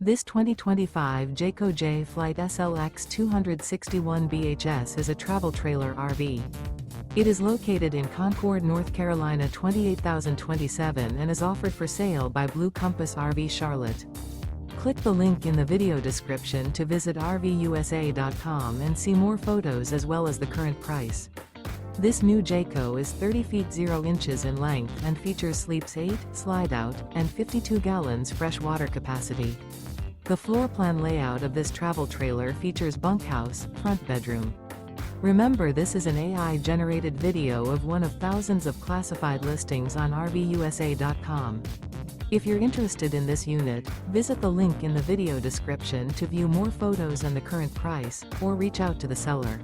This 2025 Jayco Jay Flight SLX 261 BHS is a travel trailer RV. It is located in Concord, North Carolina 28027 and is offered for sale by Blue Compass RV Charlotte. Click the link in the video description to visit RVUSA.com and see more photos as well as the current price. This new Jayco is 30 feet 0 inches in length and features sleeps 8, slide-out, and 52 gallons fresh water capacity. The floor plan layout of this travel trailer features bunkhouse, front bedroom. Remember, this is an AI-generated video of one of thousands of classified listings on RVUSA.com. If you're interested in this unit, visit the link in the video description to view more photos and the current price, or reach out to the seller.